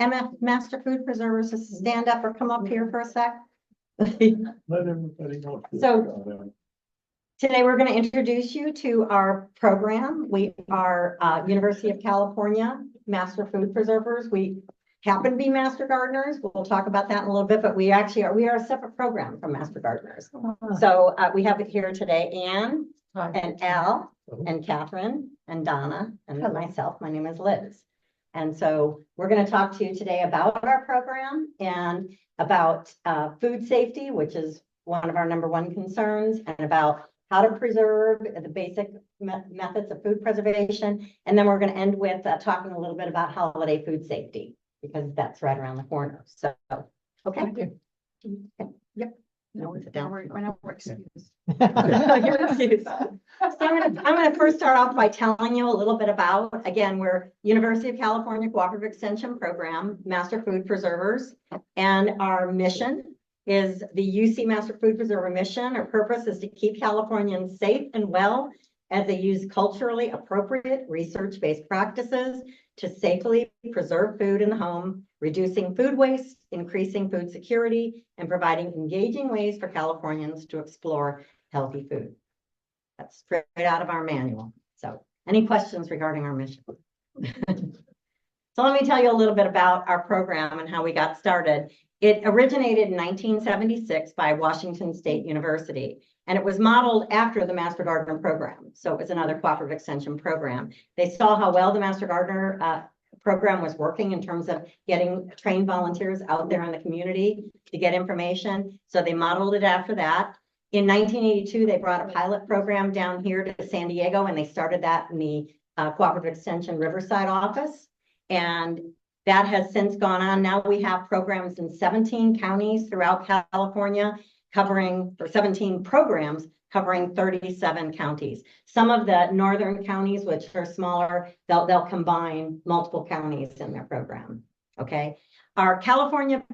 MF Master Food Preservers to stand up or come up here for a sec? Let everybody know. So today we're going to introduce you to our program. We are University of California Master Food Preservers. We happen to be Master Gardeners. We'll talk about that in a little bit, but we actually are, we are a separate program from Master Gardeners. So we have it here today, Anne and Al and Catherine and Donna and myself. My name is Liz. And so we're going to talk to you today about our program and about food safety, which is one of our #1 concerns, and about how to preserve the basic methods of food preservation. And then we're going to end with talking a little bit about holiday food safety, because that's right around the corner. So, okay. Yep. No, sit down. We're excused. You're excused. So I'm gonna first start off by telling you a little bit about, again, we're University of California Cooperative Extension Program, Master Food Preservers, and our mission is the UC Master Food Preserver mission. Our purpose is to keep Californians safe and well as they use culturally appropriate research-based practices to safely preserve food in the home, reducing food waste, increasing food security, and providing engaging ways for Californians to explore healthy food. That's straight out of our manual. So, any questions regarding our mission? So let me tell you a little bit about our program and how we got started. It originated in 1976 by Washington State University, and it was modeled after the Master Gardener program. So it was another cooperative extension program. They saw how well the Master Gardener program was working in terms of getting trained volunteers out there in the community to get information. So they modeled it after that. In 1982, they brought a pilot program down here to San Diego, and they started that in the Cooperative Extension Riverside office. And that has since gone on. Now we have programs in 17 counties throughout California, covering, or 17 programs covering 37 counties. Some of the northern counties, which are smaller, they'll combine multiple counties in their program. Okay. Our California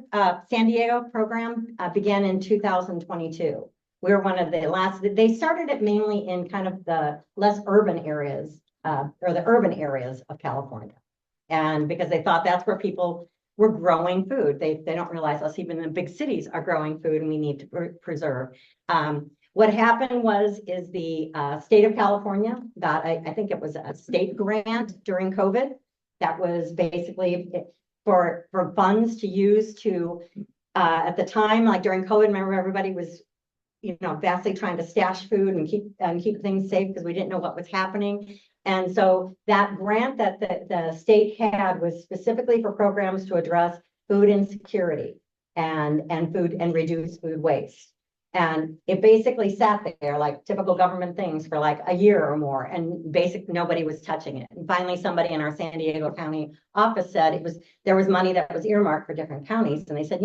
San Diego program began in 2022. We're one of the last. They started it mainly in kind of the less urban areas, or the urban areas of California. And because they thought that's where people were growing food. They don't realize us even in the big cities are growing food, and we need to preserve. What happened is the state of California got, I think it was a state grant during COVID that was basically for funds to use to, at the time, like during COVID, remember everybody was, vastly trying to stash food and keep things safe because we didn't know what was happening. And so that grant that the state had was specifically for programs to address food insecurity and reduce food waste. And it basically sat there like typical government things for like a year or more, and nobody was touching it. And finally, somebody in our San Diego County office said there was money that was earmarked for different counties. And they said,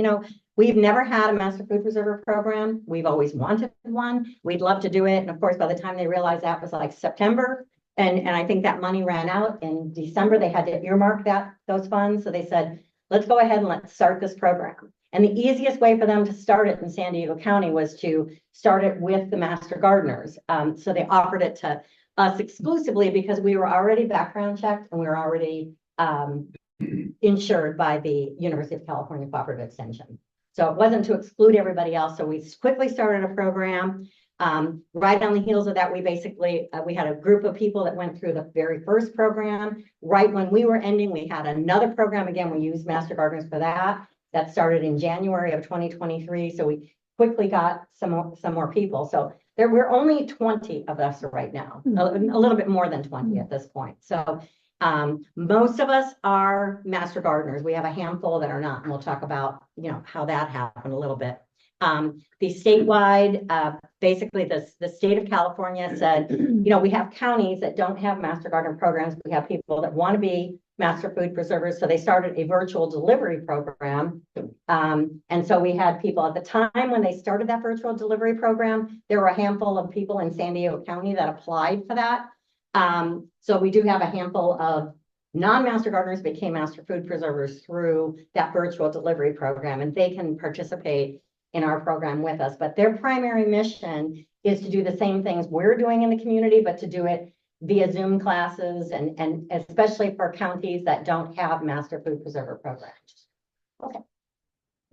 we've never had a Master Food Preserver program. We've always wanted one. We'd love to do it. And of course, by the time they realized that was like September, and I think that money ran out in December, they had to earmark those funds. So they said, let's go ahead and let's start this program. And the easiest way for them to start it in San Diego County was to start it with the Master Gardeners. So they offered it to us exclusively because we were already background checked and we were already insured by the University of California Cooperative Extension. So it wasn't to exclude everybody else. So we quickly started a program. Right on the heels of that, we basically, we had a group of people that went through the very first program. Right when we were ending, we had another program. Again, we used Master Gardeners for that. That started in January of 2023. So we quickly got some more people. So we're only 20 of us right now, a little bit more than 20 at this point. So most of us are Master Gardeners. We have a handful that are not, and we'll talk about, how that happened a little bit. The statewide, basically the state of California said, we have counties that don't have Master Gardener programs. We have people that want to be Master Food Preservers. So they started a virtual delivery program. And so we had people at the time when they started that virtual delivery program, there were a handful of people in San Diego County that applied for that. So we do have a handful of non-Master Gardeners became Master Food Preservers through that virtual delivery program, and they can participate in our program with us. But their primary mission is to do the same things we're doing in the community, but to do it via Zoom classes and especially for counties that don't have master food preserver programs. Okay.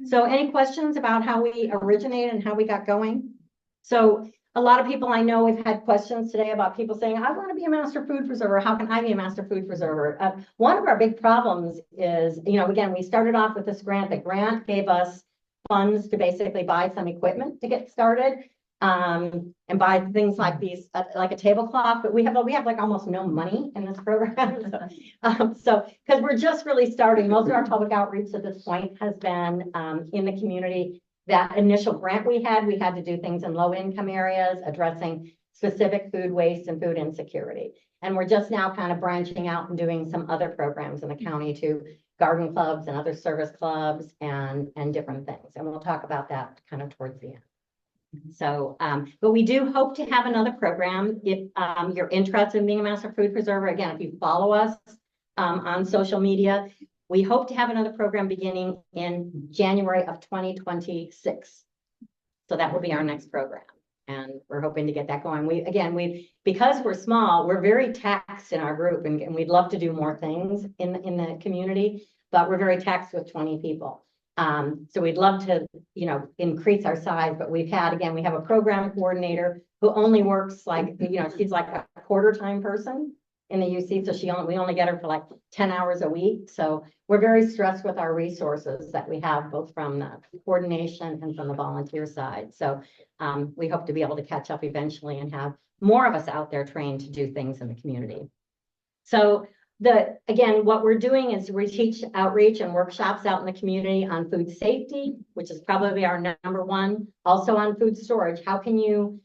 So any questions about how we originated and how we got going? So a lot of people I know have had questions today about people saying, I want to be a master food preserver. How can I be a master food preserver? One of our big problems is, again, we started off with this grant. The grant gave us funds to basically buy some equipment to get started. And buy things like these, like a tablecloth, but we have like almost no money in this program. So, because we're just really starting, most of our public outreach at this point has been in the community. That initial grant we had to do things in low income areas, addressing specific food waste and food insecurity. And we're just now kind of branching out and doing some other programs in the county too, garden clubs and other service clubs and different things. And we'll talk about that kind of towards the end. So, but we do hope to have another program. If you're interested in being a master food preserver, again, if you follow us on social media, we hope to have another program beginning in January of 2026. So that will be our next program. And we're hoping to get that going. Because we're small, we're very taxed in our group and we'd love to do more things in the community, but we're very taxed with 20 people. So we'd love to, increase our size, but we have a program coordinator who only works she's like a quarter-time person in the UC. So we only get her for like 10 hours a week. So we're very stressed with our resources that we have both from the coordination and from the volunteer side. So we hope to be able to catch up eventually and have more of us out there trained to do things in the community. So what we're doing is we teach outreach and workshops out in the community on food safety, which is probably our number one. Also on food storage. How can you,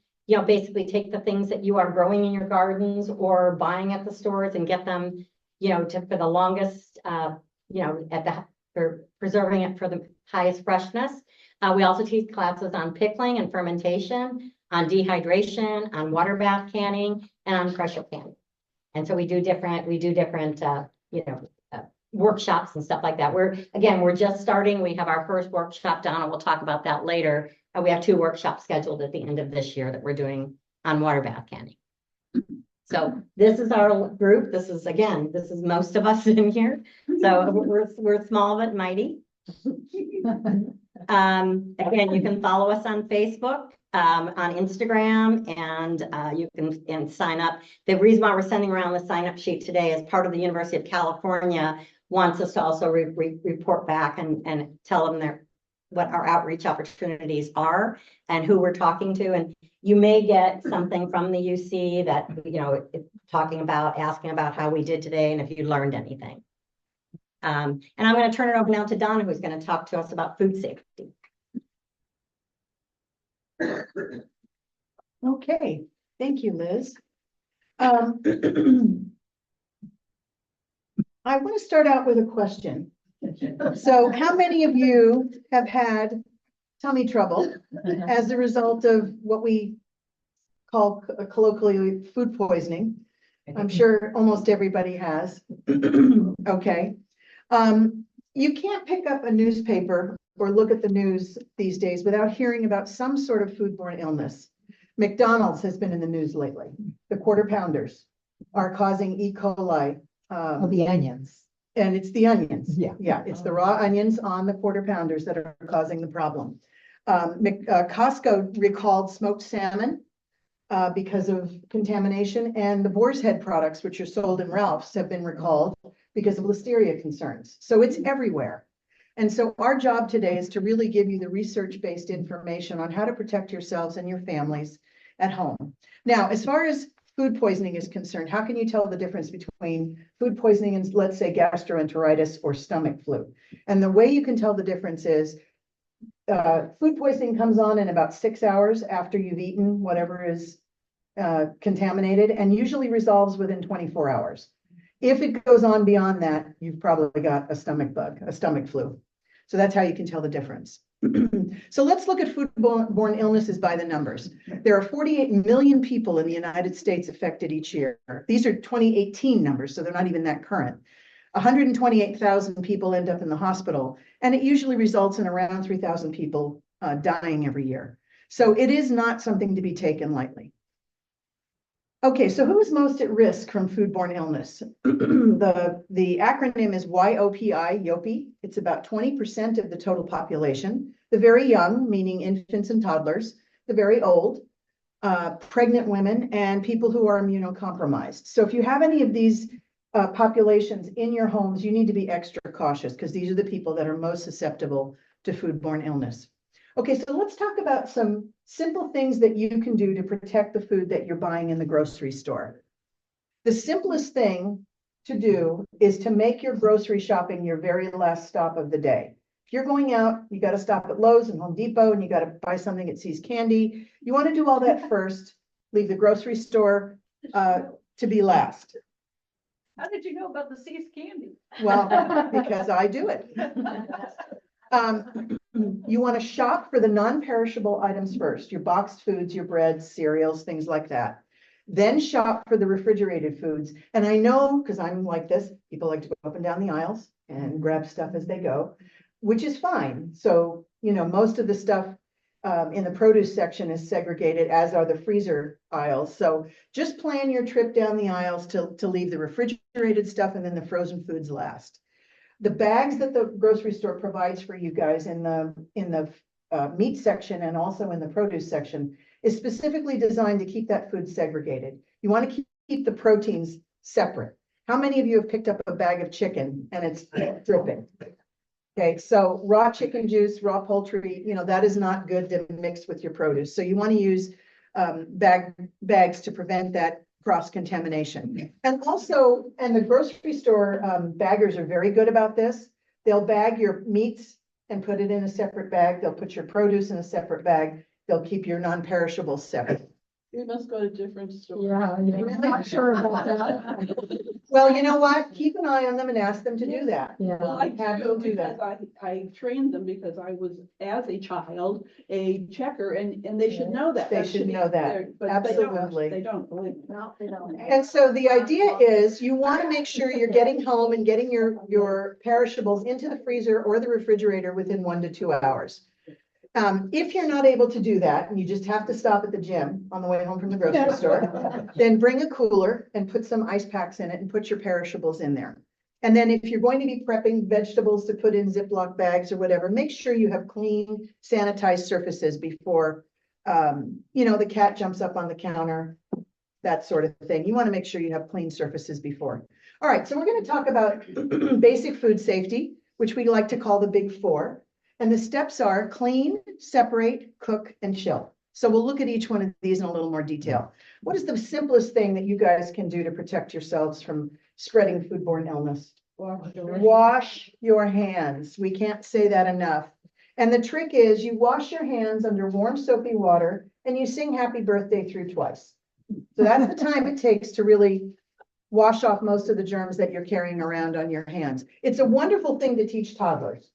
basically take the things that you are growing in your gardens or buying at the stores and get them, for the longest, for preserving it for the highest freshness. We also teach classes on pickling and fermentation, on dehydration, on water bath canning, and on pressure canning. And so we do different workshops and stuff like that. We're just starting. We have our first workshop done, and we'll talk about that later. We have 2 workshops scheduled at the end of this year that we're doing on water bath canning. So this is our group. This is most of us in here. So we're small but mighty. Again, you can follow us on Facebook. On Instagram, and you can sign up. The reason why we're sending around the sign up sheet today is part of the University of California wants us to also report back and tell them what our outreach opportunities are and who we're talking to. And you may get something from the UC that, asking about how we did today and if you learned anything. And I'm going to turn it over now to Donna, who's going to talk to us about food safety. Okay, thank you, Liz. I want to start out with a question. So how many of you have had tummy trouble as a result of what we call colloquially food poisoning? I'm sure almost everybody has. Okay. You can't pick up a newspaper or look at the news these days without hearing about some sort of foodborne illness. McDonald's has been in the news lately. The quarter pounders are causing E. coli. The onions. And it's the onions. Yeah. It's the raw onions on the quarter pounders that are causing the problem. Costco recalled smoked salmon because of contamination, and the boar's head products, which are sold in Ralph's, have been recalled because of listeria concerns. So it's everywhere. And so our job today is to really give you the research-based information on how to protect yourselves and your families at home. Now, as far as food poisoning is concerned, how can you tell the difference between food poisoning and, let's say, gastroenteritis or stomach flu? And the way you can tell the difference is food poisoning comes on in about 6 hours after you've eaten whatever is contaminated, and usually resolves within 24 hours. If it goes on beyond that, you've probably got a stomach bug, a stomach flu. So that's how you can tell the difference. So let's look at foodborne illnesses by the numbers. There are 48 million people in the United States affected each year. These are 2018 numbers, so they're not even that current. 128,000 people end up in the hospital, and it usually results in around 3,000 people dying every year. So it is not something to be taken lightly. Okay, so who is most at risk from foodborne illness? The acronym is YOPI, YOPI. It's about 20% of the total population. The very young, meaning infants and toddlers, the very old, pregnant women, and people who are immunocompromised. So if you have any of these populations in your homes, you need to be extra cautious because these are the people that are most susceptible to foodborne illness. Okay, so let's talk about some simple things that you can do to protect the food that you're buying in the grocery store. The simplest thing to do is to make your grocery shopping your very last stop of the day. If you're going out, you got to stop at Lowe's and Home Depot and you got to buy something at See's Candy. You want to do all that first, leave the grocery store to be last. How did you know about the See's Candy? Well, because I do it. You want to shop for the non-perishable items first, your boxed foods, your breads, cereals, things like that. Then shop for the refrigerated foods. And I know, because I'm like this, people like to go up and down the aisles and grab stuff as they go, which is fine. So, most of the stuff in the produce section is segregated, as are the freezer aisles. So just plan your trip down the aisles to leave the refrigerated stuff and then the frozen foods last. The bags that the grocery store provides for you guys in the meat section and also in the produce section is specifically designed to keep that food segregated. You want to keep the proteins separate. How many of you have picked up a bag of chicken and it's dripping? Okay, so raw chicken juice, raw poultry, that is not good to mix with your produce. So you want to use bags to prevent that cross-contamination. And the grocery store baggers are very good about this. They'll bag your meats and put it in a separate bag. They'll put your produce in a separate bag. They'll keep your non-perishables separate. We must go to different stores. Yeah, I'm not sure about that. Well, you know what? Keep an eye on them and ask them to do that. Yeah. Well, I Have do them do because that. I trained them because I was, as a child, a checker and they should know that. They That should be know that. there, but Absolutely. They don't believe me. No, they don't. And so the idea is you want to make sure you're getting home and getting your perishables into the freezer or the refrigerator within 1 to 2 hours. If you're not able to do that and you just have to stop at the gym on the way home from the grocery store, then bring a cooler and put some ice packs in it and put your perishables in there. And then if you're going to be prepping vegetables to put in Ziploc bags or whatever, make sure you have clean, sanitized surfaces before, the cat jumps up on the counter, that sort of thing. You want to make sure you have clean surfaces before. All right, so we're going to talk about basic food safety, which we like to call the big four. And the steps are clean, separate, cook, and chill. So we'll look at each one of these in a little more detail. What is the simplest thing that you guys can do to protect yourselves from spreading foodborne illness? Wash your hands. We can't say that enough. And the trick is you wash your hands under warm soapy water and you sing happy birthday through twice. So that's the time it takes to really wash off most of the germs that you're carrying around on your hands. It's a wonderful thing to teach toddlers,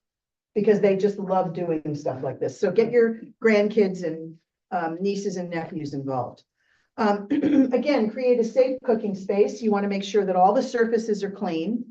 because they just love doing stuff like this. So get your grandkids and nieces and nephews involved. Again, create a safe cooking space. You want to make sure that all the surfaces are clean.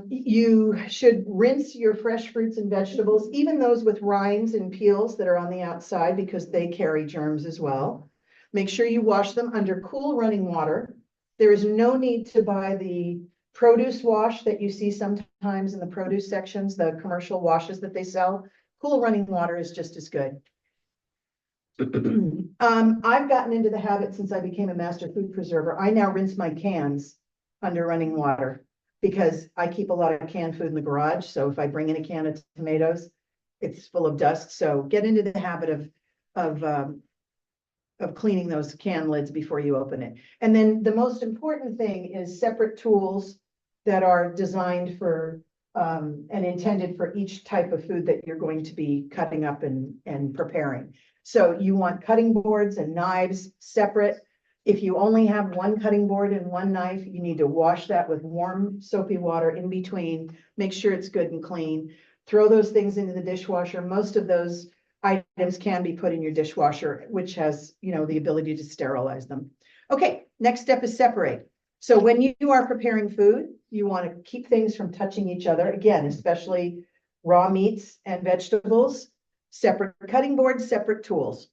You should rinse your fresh fruits and vegetables, even those with rinds and peels that are on the outside, because they carry germs as well. Make sure you wash them under cool running water. There is no need to buy the produce wash that you see sometimes in the produce sections, the commercial washes that they sell. Cool running water is just as good. I've gotten into the habit since I became a master food preserver. I now rinse my cans under running water because I keep a lot of canned food in the garage. So if I bring in a can of tomatoes, it's full of dust. So get into the habit of cleaning those can lids before you open it. And then the most important thing is separate tools that are designed for and intended for each type of food that you're going to be cutting up and preparing. So you want cutting boards and knives separate. If you only have one cutting board and one knife, you need to wash that with warm soapy water in between. Make sure it's good and clean. Throw those things into the dishwasher. Most of those items can be put in your dishwasher, which has, the ability to sterilize them. Okay, next step is separate. So when you are preparing food, you want to keep things from touching each other. Again, especially raw meats and vegetables, separate cutting boards, separate tools.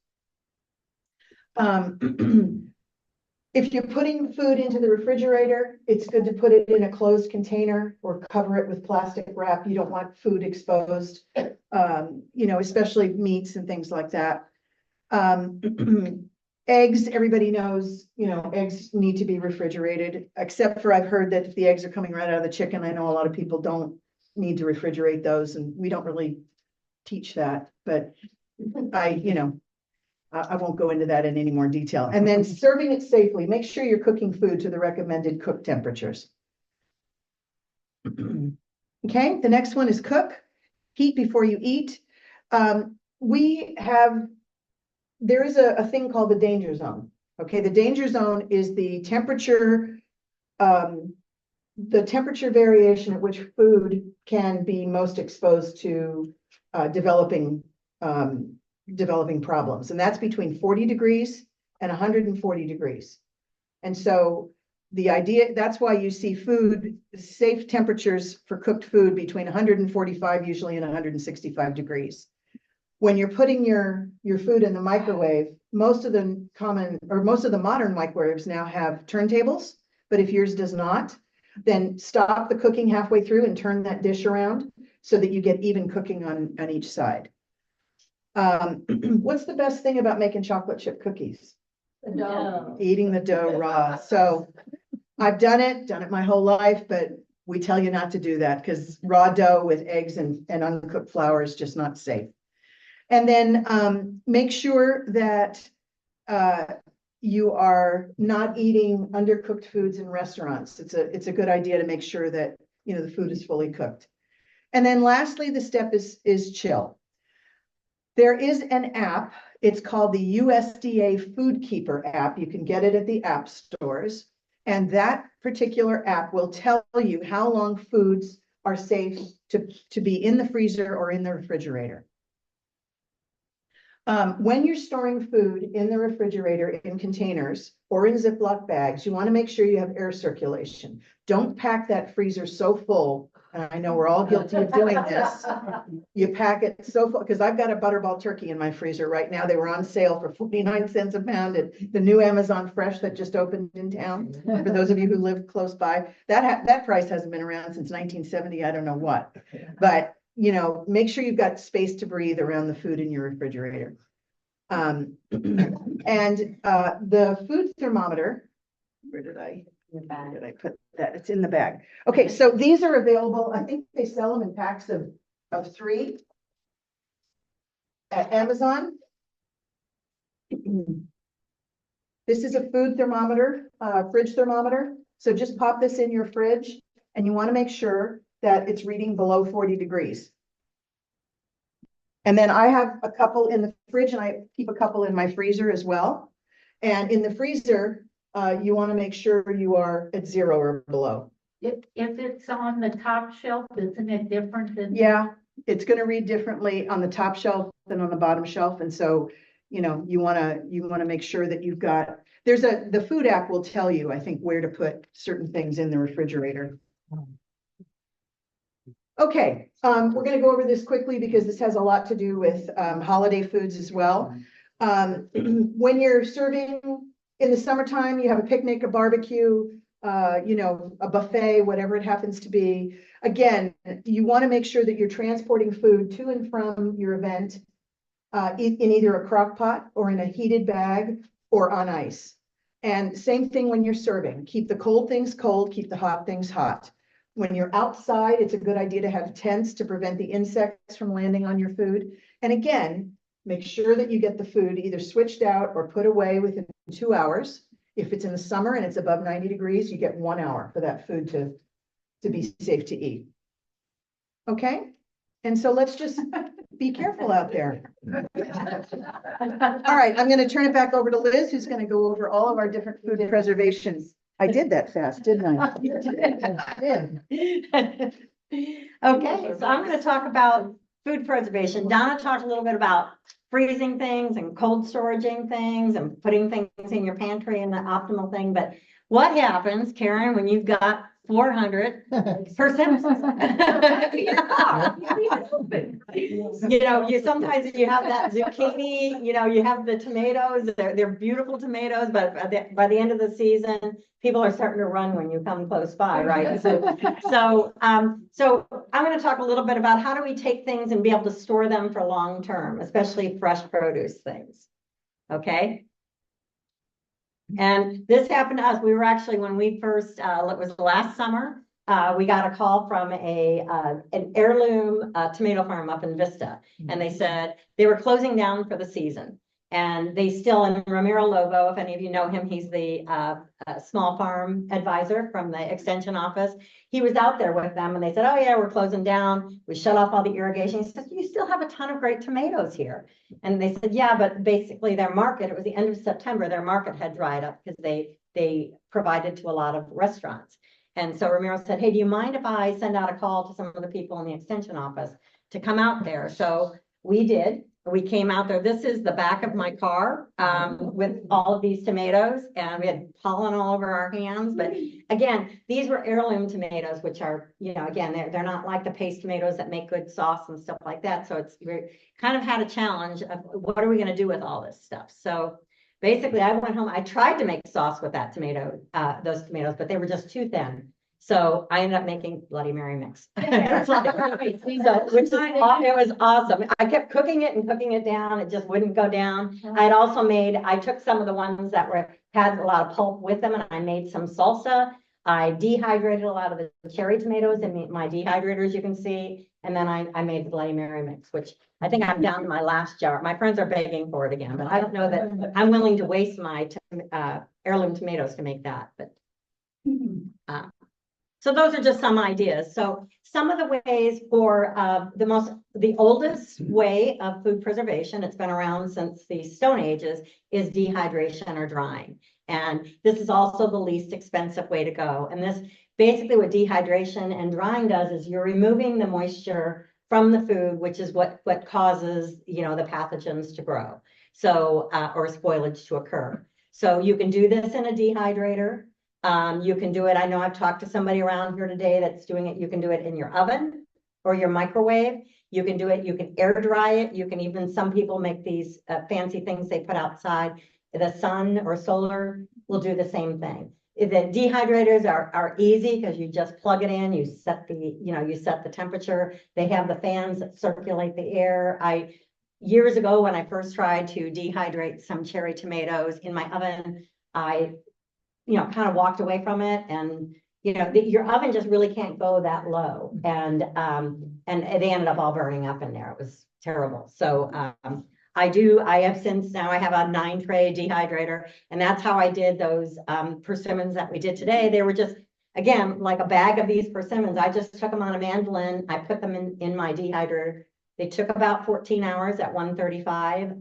If you're putting food into the refrigerator, it's good to put it in a closed container or cover it with plastic wrap. You don't want food exposed, especially meats and things like that. Eggs, everybody knows, eggs need to be refrigerated, except for I've heard that if the eggs are coming right out of the chicken, I know a lot of people don't need to refrigerate those, and we don't really teach that, but I won't go into that in any more detail. And then serving it safely, make sure you're cooking food to the recommended cook temperatures. Okay, the next one is cook, heat before you eat. There is a thing called the danger zone. Okay, the danger zone is the temperature variation at which food can be most exposed to developing problems. And that's between 40 degrees and 140 degrees. And so the idea, that's why you see safe temperatures for cooked food between 145 usually and 165 degrees. When you're putting your food in the microwave, most of the modern microwaves now have turntables, but if yours does not, then stop the cooking halfway through and turn that dish around so that you get even cooking on each side. What's the best thing about making chocolate chip cookies? The dough. Eating the dough raw. So I've done it my whole life, but we tell you not to do that because raw dough with eggs and uncooked flour is just not safe. And then make sure that you are not eating undercooked foods in restaurants. It's a good idea to make sure that the food is fully cooked. And then lastly, the step is chill. There is an app. It's called the USDA Food Keeper app. You can get it at the app stores. And that particular app will tell you how long foods are safe to be in the freezer or in the refrigerator. When you're storing food in the refrigerator in containers or in Ziploc bags, you want to make sure you have air circulation. Don't pack that freezer so full. And I know we're all guilty of doing this. You pack it so full, because I've got a Butterball turkey in my freezer right now. They were on sale for 49 cents a pound at the new Amazon Fresh that just opened in town. For those of you who live close by, that price hasn't been around since 1970. I don't know what, but make sure you've got space to breathe around the food in your refrigerator. And the food thermometer, where did I put that? It's in the bag. Okay, so these are available. I think they sell them in packs of 3 at Amazon. This is a food thermometer, fridge thermometer. So just pop this in your fridge and you want to make sure that it's reading below 40 degrees. And then I have a couple in the fridge and I keep a couple in my freezer as well. And in the freezer, you want to make sure you are at 0 or below. If it's on the top shelf, isn't it different than? Yeah, it's going to read differently on the top shelf than on the bottom shelf. And so, you want to make sure that you've got, the food app will tell you, I think, where to put certain things in the refrigerator. Okay, we're going to go over this quickly because this has a lot to do with holiday foods as well. When you're serving in the summertime, you have a picnic, a barbecue, a buffet, whatever it happens to be. Again, you want to make sure that you're transporting food to and from your event in either a crock pot or in a heated bag or on ice. And same thing when you're serving. Keep the cold things cold, keep the hot things hot. When you're outside, it's a good idea to have tents to prevent the insects from landing on your food. And again, make sure that you get the food either switched out or put away within 2 hours. If it's in the summer and it's above 90 degrees, you get 1 hour for that food to be safe to eat. Okay? And so let's just be careful out there. All right, I'm going to turn it back over to Liz, who's going to go over all of our different food preservations. I did that fast, didn't I? Okay, so I'm going to talk about food preservation. Donna talked a little bit about freezing things and cold storaging things and putting things in your pantry and the optimal thing. But what happens, Karen, when you've got 400%? You know, you sometimes you have that zucchini, you know, you have the tomatoes, they're beautiful tomatoes, but by the end of the season, people are starting to run when you come close by, right? So I'm going to talk a little bit about how do we take things and be able to store them for long term, especially fresh produce things. Okay. And this happened to us. We were actually, when we first, it was last summer, we got a call from an heirloom tomato farm up in Vista. And they said they were closing down for the season. And they still, and Ramiro Lobo, if any of you know him, he's the small farm advisor from the extension office. He was out there with them and they said, oh yeah, we're closing down. We shut off all the irrigation. He says, you still have a ton of great tomatoes here. And they said, yeah, but basically their market, it was the end of September, their market had dried up because they provided to a lot of restaurants. And so Ramiro said, hey, do you mind if I send out a call to some of the people in the extension office to come out there? So we did. We came out there. This is the back of my car with all of these tomatoes, and we had pollen all over our hands. But again, these were heirloom tomatoes, which are, you know, again, they're not like the paste tomatoes that make good sauce and stuff like that. So we kind of had a challenge of what are we going to do with all this stuff? So basically, I went home. I tried to make sauce with that tomato, those tomatoes, but they were just too thin. So I ended up making Bloody Mary mix. It was awesome. I kept cooking it and cooking it down. It just wouldn't go down. I took some of the ones that had a lot of pulp with them and I made some salsa. I dehydrated a lot of the cherry tomatoes in my dehydrators, you can see. And then I made the Bloody Mary mix, which I think I'm down to my last jar. My friends are begging for it again, but I don't know that I'm willing to waste my heirloom tomatoes to make that. But so those are just some ideas. So some of the ways for the oldest way of food preservation, it's been around since the Stone Ages, is dehydration or drying. And this is also the least expensive way to go. And this basically what dehydration and drying does is you're removing the moisture from the food, which is what causes, you know, the pathogens to grow. So, or spoilage to occur. So you can do this in a dehydrator. You can do it. I know I've talked to somebody around here today that's doing it. You can do it in your oven or your microwave. You can do it. You can air dry it. You can even, some people make these fancy things they put outside. The sun or solar will do the same thing. The dehydrators are easy because you just plug it in. You set the temperature. They have the fans that circulate the air. Years ago, when I first tried to dehydrate some cherry tomatoes in my oven, I kind of walked away from it, and your oven just really can't go that low, and they ended up all burning up in there. It was terrible. So I have since now I have a 9-tray dehydrator, and that's how I did those persimmons that we did today. They were just, again, like a bag of these persimmons. I just took them on a mandolin. I put them in my dehydrator. They took about 14 hours at 135.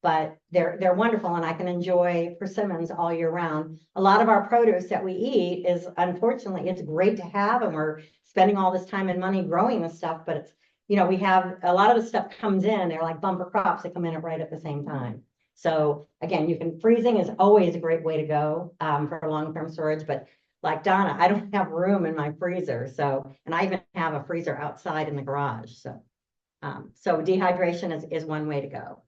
But they're wonderful, and I can enjoy persimmons all year round. A lot of our produce that we eat is, unfortunately, it's great to have, and we're spending all this time and money growing this stuff, but it's, we have a lot of the stuff comes in, they're like bumper crops that come in right at the same time. So again, freezing is always a great way to go for long-term storage, but like Donna, I don't have room in my freezer. So, and I even have a freezer outside in the garage. So, dehydration is one way to go.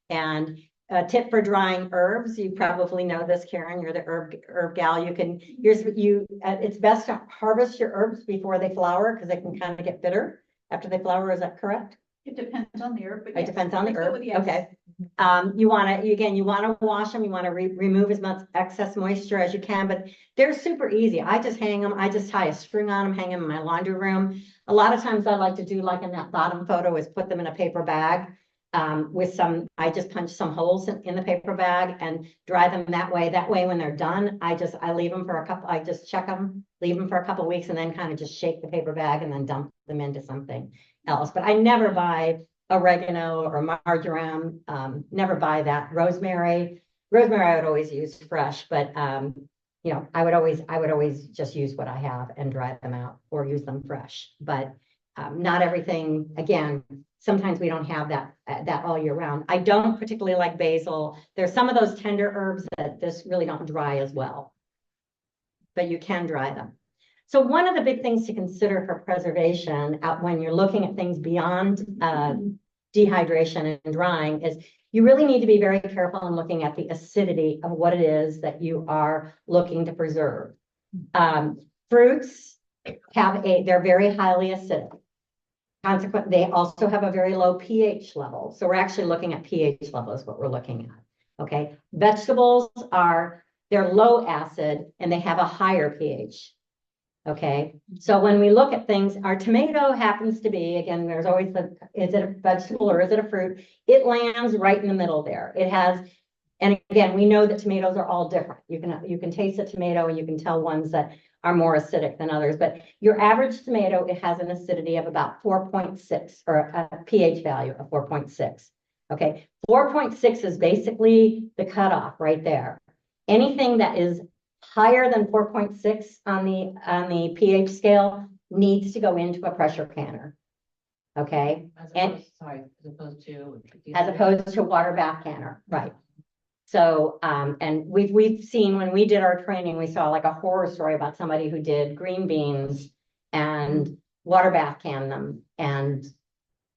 And a tip for drying herbs, you probably know this, Karen, you're the herb gal. It's best to harvest your herbs before they flower because they can kind of get bitter after they flower. Is that correct? It depends on the herb. It depends on the herb. Yes. Okay. You want to wash them. You want to remove as much excess moisture as you can, but they're super easy. I just hang them. I just tie a string on them, hang them in my laundry room. A lot of times I like to do, like in that bottom photo, is put them in a paper bag. I just punch some holes in the paper bag and dry them that way. That way, when they're done, I leave them for I just check them, leave them for a couple of weeks, and then kind of just shake the paper bag and then dump them into something else. But I never buy oregano or marjoram, never buy that. Rosemary I would always use fresh, but I would always just use what I have and dry them out or use them fresh. But not everything, again, sometimes we don't have that all year round. I don't particularly like basil. There's some of those tender herbs that just really don't dry as well, but you can dry them. So one of the big things to consider for preservation when you're looking at things beyond dehydration and drying is you really need to be very careful in looking at the acidity of what it is that you are looking to preserve. Fruits they're very highly acidic. Consequently, they also have a very low pH level. So we're actually looking at pH level is what we're looking at. Okay. Vegetables they're low acid and they have a higher pH. Okay. So when we look at things, our tomato happens to be, again, there's always is it a vegetable or is it a fruit? It lands right in the middle there. It has, and again, we know that tomatoes are all different. You can taste a tomato and you can tell ones that are more acidic than others, but your average tomato, it has an acidity of about 4.6 or a pH value of 4.6. Okay. 4.6 is basically the cutoff right there. Anything that is higher than 4.6 on the pH scale needs to go into a pressure canner. Okay. As opposed to water bath canner. Right. So, and we've seen when we did our training, we saw like a horror story about somebody who did green beans and water bath canned them and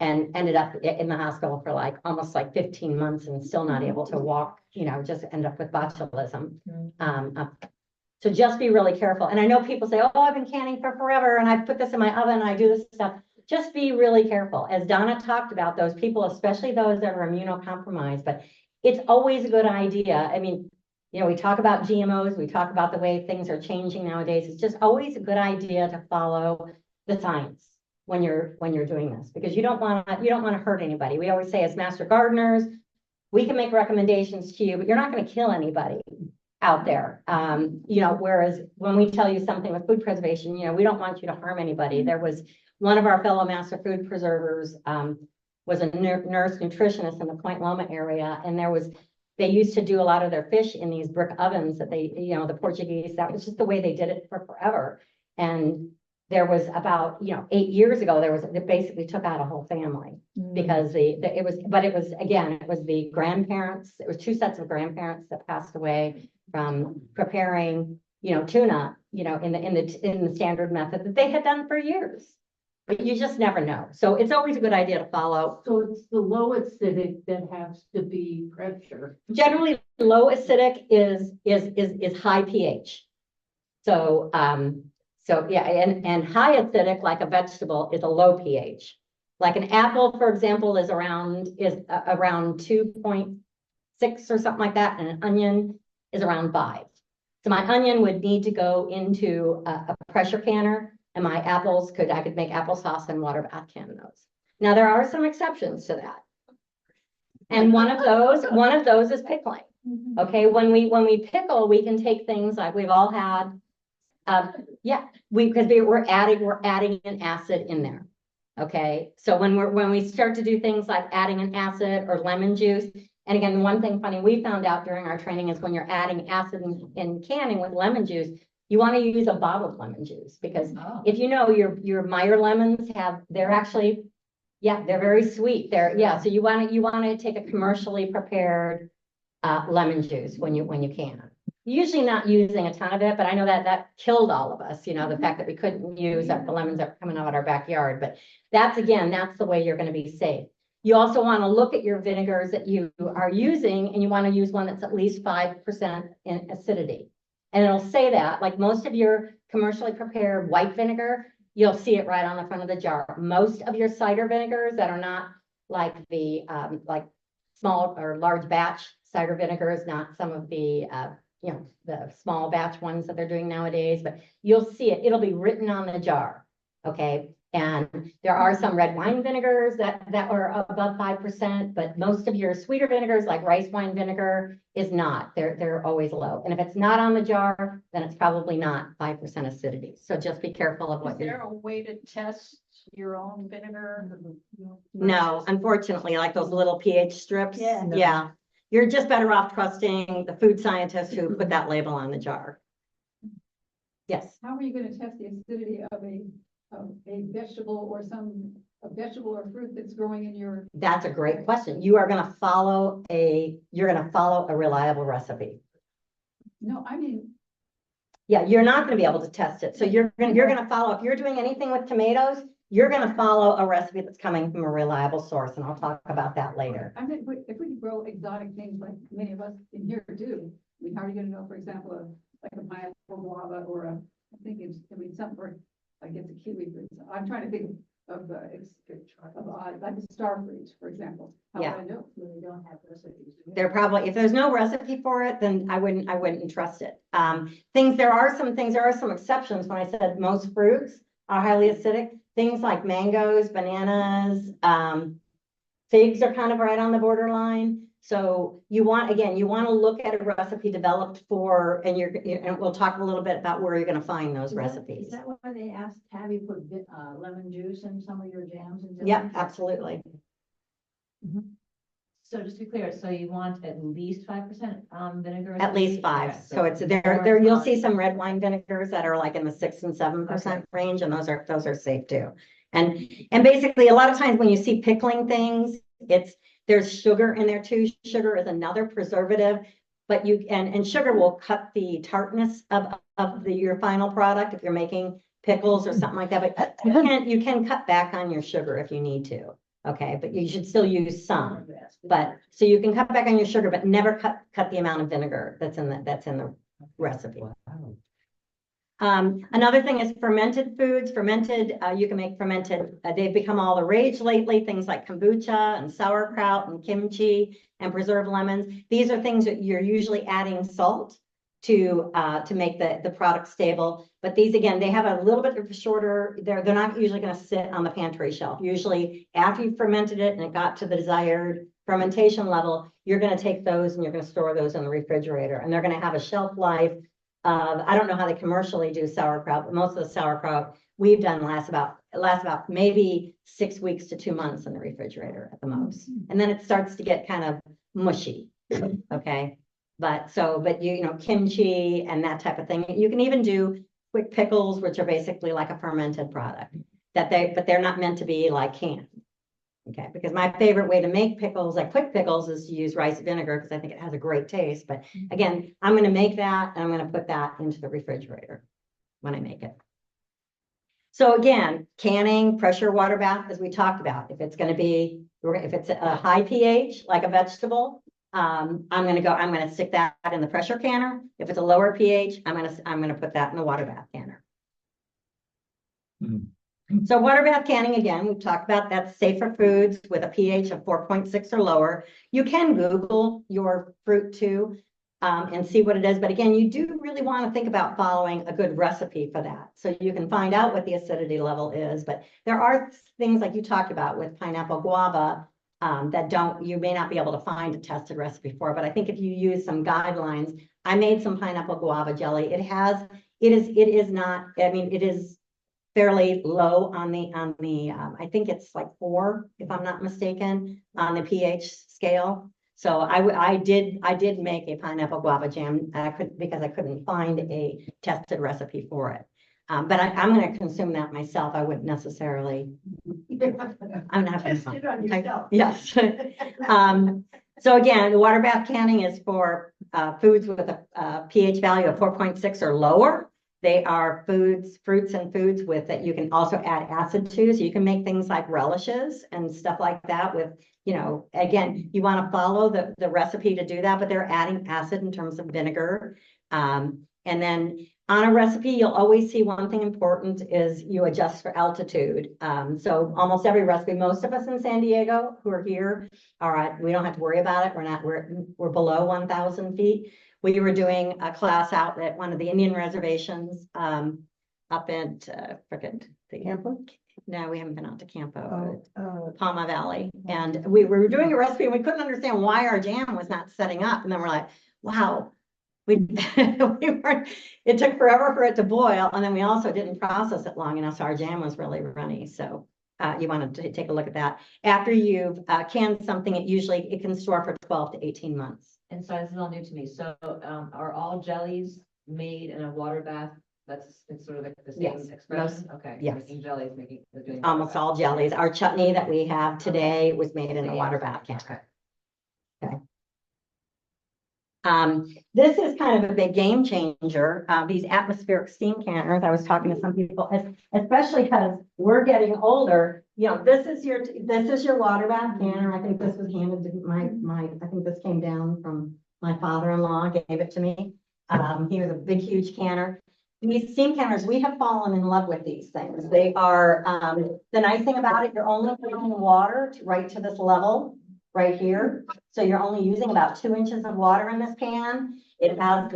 ended up in the hospital for like almost like 15 months and still not able to walk, just end up with botulism. So just be really careful. And I know people say, oh, I've been canning for forever and I put this in my oven and I do this stuff. Just be really careful. As Donna talked about, those people, especially those that are immunocompromised, but it's always a good idea. I mean, we talk about GMOs, we talk about the way things are changing nowadays. It's just always a good idea to follow the science when you're doing this, because you don't want to hurt anybody. We always say as master gardeners, we can make recommendations to you, but you're not going to kill anybody out there. Whereas when we tell you something with food preservation, we don't want you to harm anybody. There was one of our fellow master food preservers, was a nurse nutritionist in the Point Loma area. And they used to do a lot of their fish in these brick ovens that the Portuguese, that was just the way they did it for forever. And there was about, 8 years ago, it basically took out a whole family because it was the grandparents. It was 2 sets of grandparents that passed away from preparing, tuna, in the standard method that they had done for years. But you just never know. So it's always a good idea to follow. So it's the low acidic that has to be pressure. Generally, low acidic is high pH. So yeah, and high acidic, like a vegetable, is a low pH. Like an apple, for example, is around 2.6 or something like that, and an onion is around 5. So my onion would need to go into a pressure canner. And my apples I could make applesauce and water bath can those. Now there are some exceptions to that. And one of those is pickling. Okay, when we pickle, we can take things like we've all had, because we're adding an acid in there. Okay, so when we start to do things like adding an acid or lemon juice, and again, one thing funny we found out during our training is when you're adding acid in canning with lemon juice, you want to use a bottled lemon juice because if your Meyer lemons they're actually, they're very sweet. So you want to take a commercially prepared lemon juice when you can. Usually not using a ton of it, but I know that killed all of us. The fact that we couldn't use the lemons that were coming out of our backyard. But that's the way you're going to be safe. You also want to look at your vinegars that you are using, and you want to use one that's at least 5% in acidity. And it'll say that, like most of your commercially prepared white vinegar, you'll see it right on the front of the jar. Most of your cider vinegars that are not like the like small or large batch cider vinegars, not some of the the small batch ones that they're doing nowadays, but you'll see it. It'll be written on the jar. Okay. And there are some red wine vinegars that are above 5%, but most of your sweeter vinegars, like rice wine vinegar, is not. They're always low. And if it's not on the jar, then it's probably not 5% acidity. So just be careful of what Is there a way to test your own vinegar? No, unfortunately, like those little pH strips. Yeah. Yeah. You're just better off trusting the food scientists who put that label on the jar. Yes. How are you going to test the acidity of a vegetable or a vegetable or fruit that's growing in your? That's a great question. You're going to follow a reliable recipe. No, I mean, Yeah, you're not gonna be able to test it. So you're gonna follow, if you're doing anything with tomatoes, you're gonna follow a recipe that's coming from a reliable source, and I'll talk about that later. I mean, if we could grow exotic things like many of us in here do, I mean, how are you gonna know, for example, like a pineapple guava or something, or like it's a kiwi fruit. I'm trying to think of like a star fruit, for example. How would Yeah. I know? When they don't have recipes. There probably, if there's no recipe for it, then I wouldn't trust it. There are some exceptions. When I said most fruits are highly acidic, things like mangoes, bananas, figs are kind of right on the borderline. So you want to look at a recipe developed for, and we'll talk a little bit about where you're going to find those recipes. Is that why they asked, have you put lemon juice in some of your jams and? Yeah, absolutely. So just to be clear, so you want at least 5% vinegar? At least 5. So it's there, you'll see some red wine vinegars that are like in the 6 and 7% range, and those are safe too. And basically a lot of times when you see pickling things, there's sugar in there too. Sugar is another preservative, but and sugar will cut the tartness of your final product if you're making pickles or something like that. But you can cut back on your sugar if you need to. Okay, but you should still use some. But so you can cut back on your sugar, but never cut the amount of vinegar that's in the recipe. Another thing is fermented foods. You can make fermented. They've become all the rage lately. Things like kombucha and sauerkraut and kimchi and preserved lemons. These are things that you're usually adding salt to make the product stable. But these, again, they have a little bit of a shorter. They're not usually going to sit on the pantry shelf. Usually, after you've fermented it and it got to the desired fermentation level, you're going to take those and you're going to store those in the refrigerator, and they're going to have a shelf life. I don't know how they commercially do sauerkraut, but most of the sauerkraut we've done lasts about maybe 6 weeks to 2 months in the refrigerator at the most. And then it starts to get kind of mushy. Okay. But kimchi and that type of thing. You can even do quick pickles, which are basically like a fermented product but they're not meant to be like canned. Okay, because my favorite way to make pickles, like quick pickles, is to use rice vinegar because I think it has a great taste. But again, I'm going to make that and I'm going to put that into the refrigerator when I make it. So again, canning, pressure water bath, as we talked about. If it's a high pH, like a vegetable, I'm going to stick that in the pressure canner. If it's a lower pH, I'm going to put that in the water bath canner. So water bath canning, again, we've talked about that's safe for foods with a pH of 4.6 or lower. You can Google your fruit too and see what it is. But again, you do really want to think about following a good recipe for that. So you can find out what the acidity level is. But there are things like you talked about with pineapple guava you may not be able to find a tested recipe for. But I think if you use some guidelines, I made some pineapple guava jelly. It is fairly low on the I think it's like 4, if I'm not mistaken, on the pH scale. So I did make a pineapple guava jam because I couldn't find a tested recipe for it. But I'm going to consume that myself. I wouldn't necessarily. I'm not having fun. Yes. So again, the water bath canning is for foods with a pH value of 4.6 or lower. They are fruits and foods that you can also add acid to. So you can make things like relishes and stuff like that with, again, you want to follow the recipe to do that, but they're adding acid in terms of vinegar. And then on a recipe, you'll always see one thing important is you adjust for altitude. So almost every recipe, most of us in San Diego who are here, all right, we don't have to worry about it. We're below 1,000 feet. We were doing a class out at one of the Indian reservations up at Campo? No, we haven't been out to Campo, Oh, Palma Valley. And we were doing a recipe and we couldn't understand why our jam was not setting up. And then we're like, wow, it took forever for it to boil. And then we also didn't process it long enough. So our jam was really runny. So you want to take a look at that. After you've canned something, it can store for 12 to 18 months. And so this is all new to me. So are all jellies made in a water bath? It's sort of the same Yes, expression? Okay. yes. Making jellies, doing Almost all jellies. Our chutney that we have today was made in a water bath can. Okay. Okay. This is kind of a big game changer, these atmospheric steam canners. I was talking to some people, especially because we're getting older. You know, this is your water bath canner. I think this was handed to I think this came down from my father-in-law, gave it to me. He was a big, huge canner. These steam canners, we have fallen in love with these things. They are, the nice thing about it, you're only putting water right to this level right here. So you're only using about 2 inches of water in this pan. It has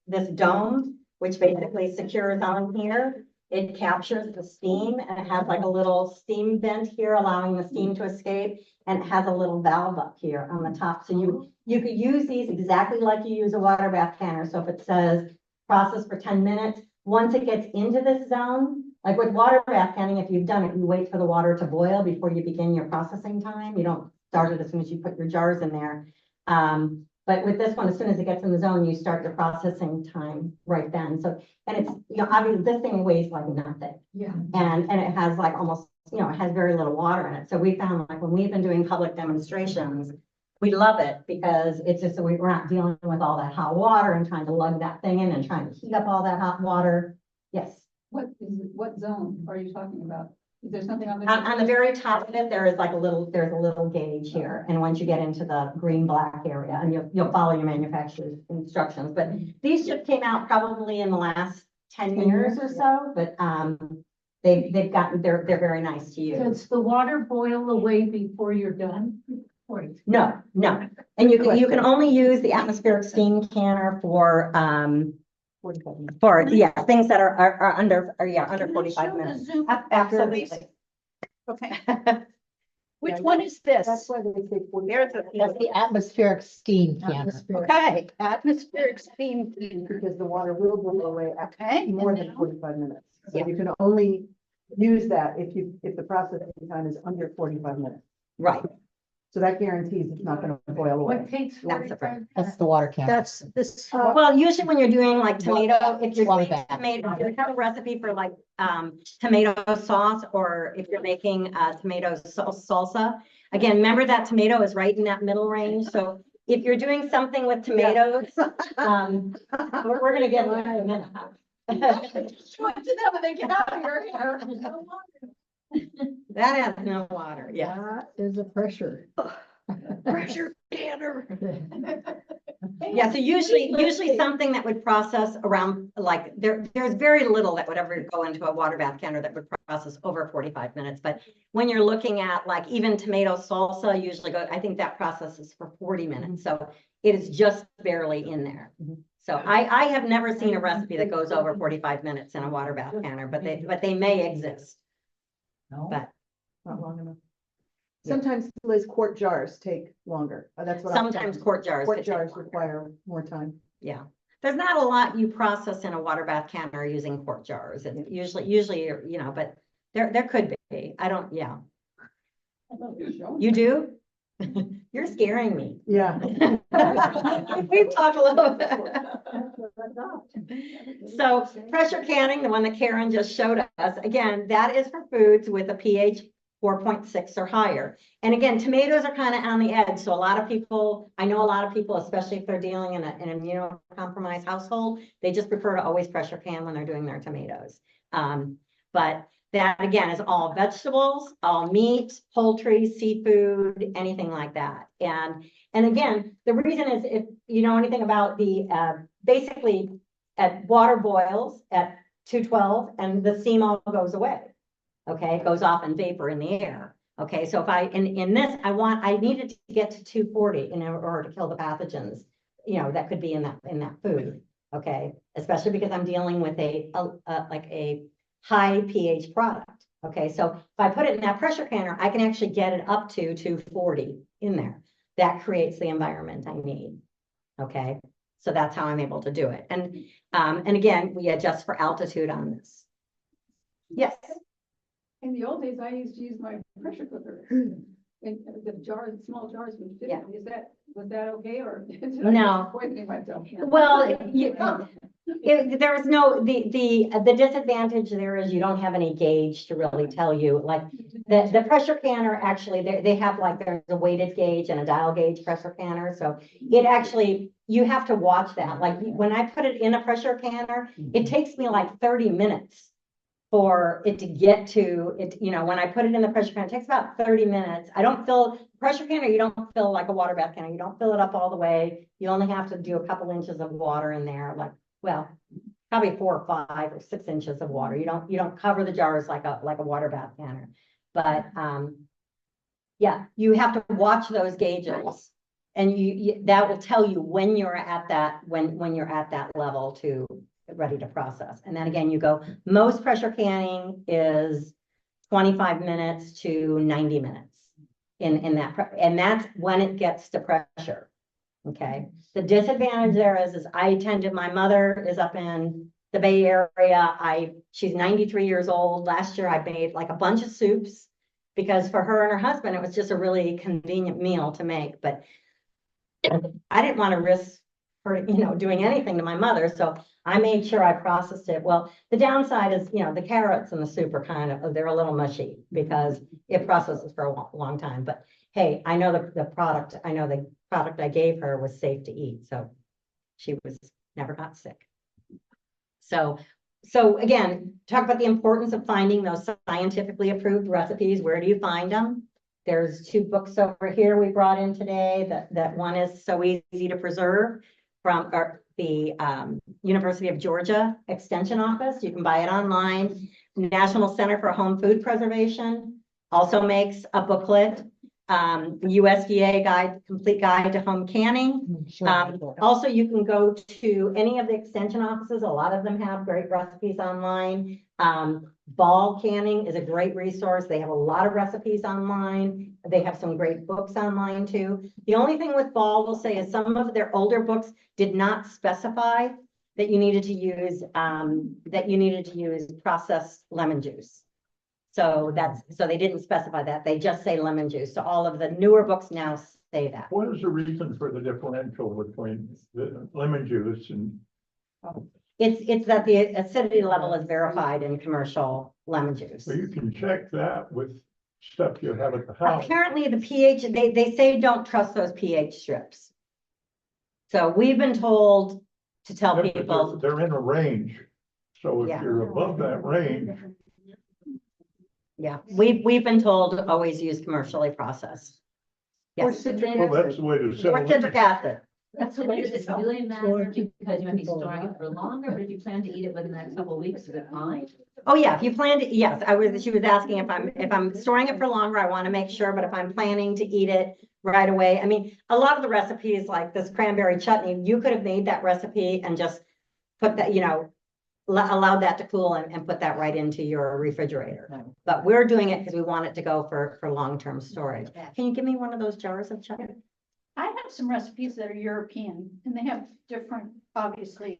this dome, which basically secures on here. It captures the steam and it has like a little steam vent here, allowing the steam to escape. And it has a little valve up here on the top. So you could use these exactly like you use a water bath canner. So if it says process for 10 minutes, once it gets into this zone, like with water bath canning, if you've done it, you wait for the water to boil before you begin your processing time. You don't start it as soon as you put your jars in there. But with this one, as soon as it gets in the zone, you start your processing time right then. So, and it's, you know, obviously this thing weighs like nothing. Yeah. And it has like almost, you know, it has very little water in it. So we found like when we've been doing public demonstrations, we love it because it's just, so we're not dealing with all that hot water and trying to lug that thing in and trying to heat up all that hot water. Yes. What zone are you talking about? Is there something on the? On the very top of it, there is like there's a little gauge here. And once you get into the green black area, and you'll follow your manufacturer's instructions. But these just came out probably in the last 10 years or so, but they're very nice to use. Does the water boil away before you're done? No. And you can only use the atmospheric steam canner for things that are under 45 minutes. Absolutely. Okay. Which one is this? That's why they say 40. That's the atmospheric steam canner. Okay, atmospheric steam canner. Because the water will blow away after Okay. more and than now- 45 minutes. So Yeah. you can only use that if the processing time is under 45 minutes. Right. So that guarantees it's not going to boil away. What takes That's 45 right. That's the water canner. That's this. Well, usually when you're doing like tomato, if you're Water doing bath. tomato, if you have a recipe for like tomato sauce, or if you're making tomato salsa. Again, remember that tomato is right in that middle range. So if you're doing something with tomatoes, we're gonna get one in a minute. Show it to them and they get out of here. That has no water, yeah. That is a pressure. Pressure canner. Yeah, so usually something that would process around, like, there's very little that would ever go into a water bath canner that would process over 45 minutes. But when you're looking at like even tomato salsa, usually I think that processes for 40 minutes. So it is just barely in there. So I have never seen a recipe that goes over 45 minutes in a water bath canner, but they may exist. But Not long enough. Yeah. Sometimes Liz, quart jars take longer. That's what I'm sometimes saying. quart jars. Quart could take jars longer. require more time. Yeah, there's not a lot you process in a water bath canner using quart jars, and usually, you know, but there could be. I don't. Yeah, you do. You're scaring me. Yeah. We've talked a little bit. So pressure canning, the one that Karen just showed us, again, that is for foods with a pH 4.6 or higher. And again, tomatoes are kind of on the edge. So I know a lot of people, especially if they're dealing in an immunocompromised household, they just prefer to always pressure can when they're doing their tomatoes. But that again is all vegetables, all meat, poultry, seafood, anything like that. And again, the reason is if you know anything about the, basically at water boils at 212 and the steam all goes away. Okay, it goes off in vapor in the air. Okay, so if in this, I needed to get to 240 in order to kill the pathogens, you know, that could be in that food. Okay, especially because I'm dealing with like a high pH product. Okay, so if I put it in that pressure canner, I can actually get it up to 240 in there. That creates the environment I need. Okay, so that's how I'm able to do it. And again, we adjust for altitude on this. Yes. In the old days, I used to use my pressure cooker. in the jars, small jars would fit, Yeah. was that okay, or? did I just No. poison myself? Well, there's no, the disadvantage there is you don't have any gauge to really tell you, like, the pressure canner, actually, they have like, there's a weighted gauge and a dial gauge pressure canner, so it actually, you have to watch that, like, when I put it in a pressure canner, it takes me like 30 minutes for it to get to it, you know, when I put it in the pressure canner, it takes about 30 minutes. I don't fill, pressure canner, you don't fill like a water bath canner, you don't fill it up all the way. You only have to do a couple inches of water in there, like, well, probably 4 or 5 or 6 inches of water. You don't cover the jars like a water bath canner. But yeah, you have to watch those gauges. And that will tell you when you're at that, when you're at that level to ready to process. And then again, you go, most pressure canning is 25 minutes to 90 minutes in that, and that's when it gets to pressure. Okay. The disadvantage there is my mother is up in the Bay Area. She's 93 years old. Last year I made like a bunch of soups because for her and her husband, it was just a really convenient meal to make, but I didn't want to risk her, doing anything to my mother. So I made sure I processed it. Well, the downside is, the carrots in the soup are they're a little mushy because it processes for a long time. But hey, I know the product I gave her was safe to eat. So she never got sick. So again, talk about the importance of finding those scientifically approved recipes. Where do you find them? There's 2 books over here we brought in today. That one is So Easy to Preserve from the University of Georgia Extension Office. You can buy it online. National Center for Home Food Preservation also makes a booklet. USDA complete guide to home canning. Also, you can go to any of the extension offices. A lot of them have great recipes online. Ball canning is a great resource. They have a lot of recipes online. They have some great books online too. The only thing with Ball, we'll say, is some of their older books did not specify that you needed to use processed lemon juice. So they didn't specify that. They just say lemon juice. So all of the newer books now say that. What is the reason for the differential between the lemon juice and? It's that the acidity level is verified in commercial lemon juice. So you can check that with stuff you have at the house. Apparently the pH, they say don't trust those pH strips. So we've been told to tell Yeah, but people. they're in a range. So if Yeah. you're above that range, Yeah, we've been told to always use commercially processed. Or Yes, citric well, acid. that's the way to or sell citric it. acid. Does it really matter because you might be storing it for longer, but if you plan to eat it within the next couple of weeks, is it fine? Oh, yeah, if you plan to, yes, she was asking if I'm storing it for longer, I want to make sure, but if I'm planning to eat it right away. I mean, a lot of the recipes like this cranberry chutney, you could have made that recipe and just put that, allowed that to cool and put that right into your refrigerator. But we're doing it because we want it to go for long-term storage. Can you give me one of those jars of chutney? I have some recipes that are European and they have different, obviously,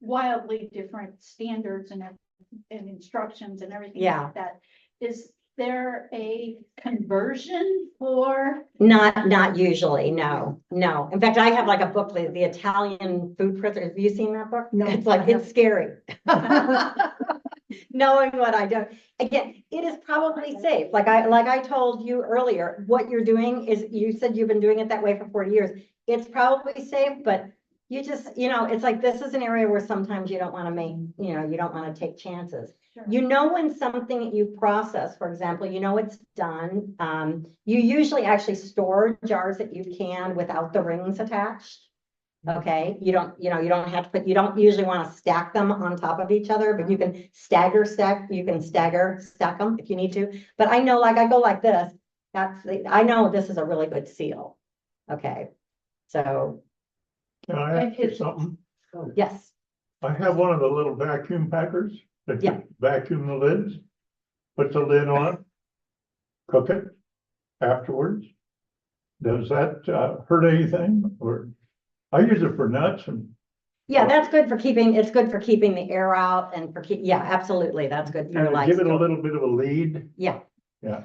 wildly different standards and instructions and everything Yeah. like that. Is there a conversion for? Not usually, no. In fact, I have like a booklet, the Italian food preserver. Have you seen that book? No, It's like, I it's scary. Knowing what I do. Again, it is probably safe. Like I told you earlier, what you're doing is, you said you've been doing it that way for 40 years. It's probably safe, but you just, it's like, this is an area where sometimes you don't want to you don't want to take chances. Sure. When something that you process, for example, it's done. You usually actually store jars that you can without the rings attached. Okay, you don't have to you don't usually want to stack them on top of each other, but you can stack them if you need to. But I know, like, I go like this, I know this is a really good seal. Okay, so. Can I ask you something? Yes, I have one of the little vacuum packers that Yeah. vacuum the lids, put the lid on, cook it afterwards. Does that hurt anything? Or I use it for nuts and yeah, that's good for keeping, it's good for keeping the air out and yeah, absolutely, that's good for you know, like. give it a little bit of a lead. Yeah,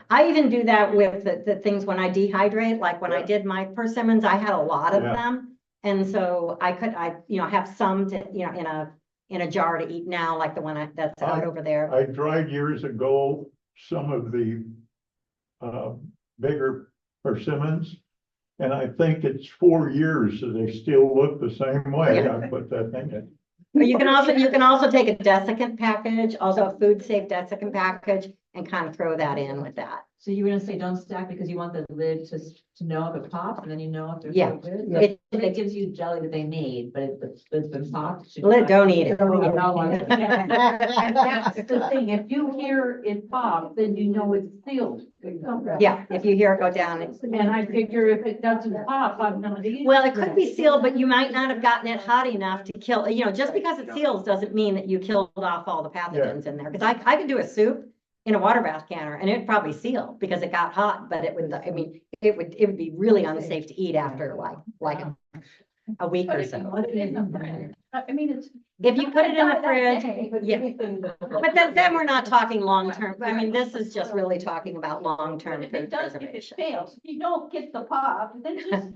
I even do that with the things when I dehydrate, like when I Yeah. did my persimmons, I had a lot of Yeah. them. And so I have some to, in a jar to eat now, like the one that's out over there. I tried years ago some of the bigger persimmons. And I think it's 4 years, so they still look the same way. Yeah. I put that thing in. But you can also take a desiccant package, also a food safe desiccant package, and kind of throw that in with that. So you were gonna say don't stack because you want the lid to know if it pops and then you know if they're Yeah. so good? Yeah. So it gives you jelly that they made, but it's been popped. should you Lid, not- don't eat it. And that's the thing, if you hear it pop, then you know it's sealed. Yeah, if you hear it go down, it's. And I figure if it doesn't pop, I'm not eating. Well, it could be sealed, but you might not have gotten it hot enough to kill, just because it seals doesn't mean that you killed off all the pathogens in there. Because I could do a soup in a water bath canner and it'd probably seal because it got hot, but it would, it would be really unsafe to eat after like a week But or if you so. put it in the fridge, I mean, it's. If you put it in the Not that fridge, day, but yeah. anything that- But then we're not talking long-term. I mean, this is just really talking about long-term If it food does, if it preservation. fails, if you don't get the pop, then just,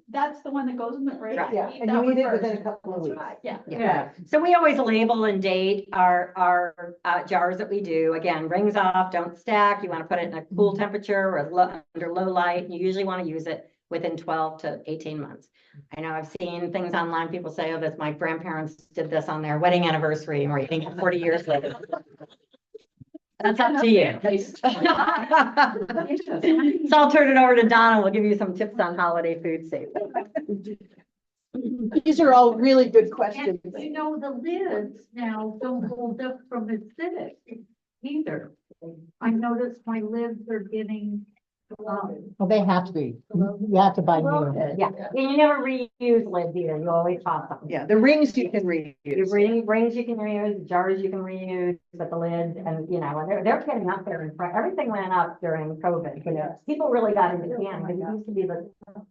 that's the one that goes in the fridge. Right. Yeah, and that you one eat it first. within a couple of weeks. Right, yeah. Yeah. So we always label and date our jars that we do. Again, rings off, don't stack. You want to put it in a cool temperature or under low light. And you usually want to use it within 12 to 18 months. I know I've seen things online. People say, oh, my grandparents did this on their wedding anniversary and we're eating it 40 years later. That's up to you. So I'll turn it over to Donna. We'll give you some tips on holiday food safety. These are all really good questions. And you know, the lids now don't hold up from acidic either. I noticed my lids are getting. Well, they have to be. You have to buy new. Yeah, and you never reuse lids either. You always toss them. Yeah, the rings you can reuse. Rings you can reuse, jars you can reuse, but the lids and, and they're getting up there in front. Everything went up during COVID. People really got into canning. It used to be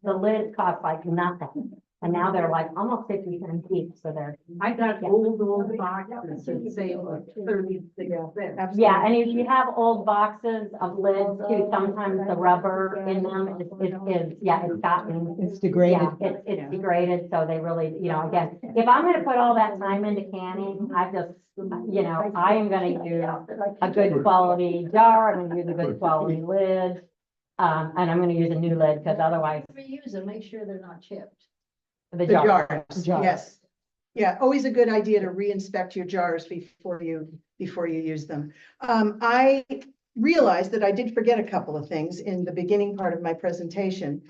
the lids cost like nothing. And now they're like almost 50 cents each, so they're. I got old boxes that say like 36 cents. Yeah, and if you have old boxes of lids too, sometimes the rubber in them is it's gotten. It's degraded. Yeah, it's degraded, so they really, again, if I'm gonna put all that time into canning, I just, I am gonna use a good quality jar, I'm gonna use a good quality lid. And I'm gonna use a new lid, because otherwise Reuse them, make sure they're not chipped. the The jar. jars, Jars. yes. Yeah, always a good idea to re-inspect your jars before you use them. I realized that I did forget a couple of things in the beginning part of my presentation.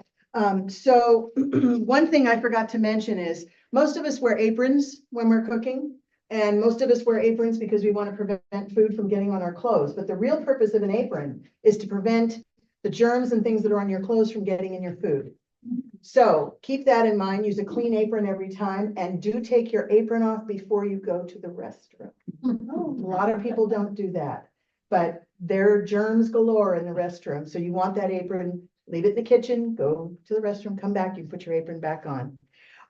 So one thing I forgot to mention is most of us wear aprons when we're cooking. And most of us wear aprons because we want to prevent food from getting on our clothes. But the real purpose of an apron is to prevent the germs and things that are on your clothes from getting in your food. So keep that in mind, use a clean apron every time, and do take your apron off before you go to the restroom. A lot of people don't do that, but there are germs galore in the restroom. So you want that apron, leave it in the kitchen, go to the restroom, come back, you put your apron back on.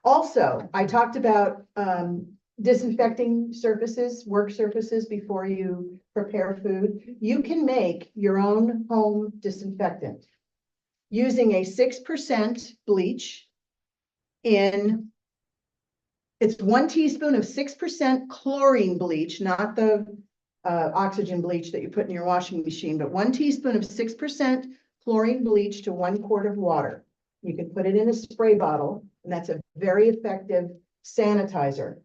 Also, I talked about disinfecting surfaces, work surfaces before you prepare food. You can make your own home disinfectant using a 6% bleach it's 1 teaspoon of 6% chlorine bleach, not the oxygen bleach that you put in your washing machine, but 1 teaspoon of 6% chlorine bleach to 1 quart of water. You can put it in a spray bottle, and that's a very effective sanitizer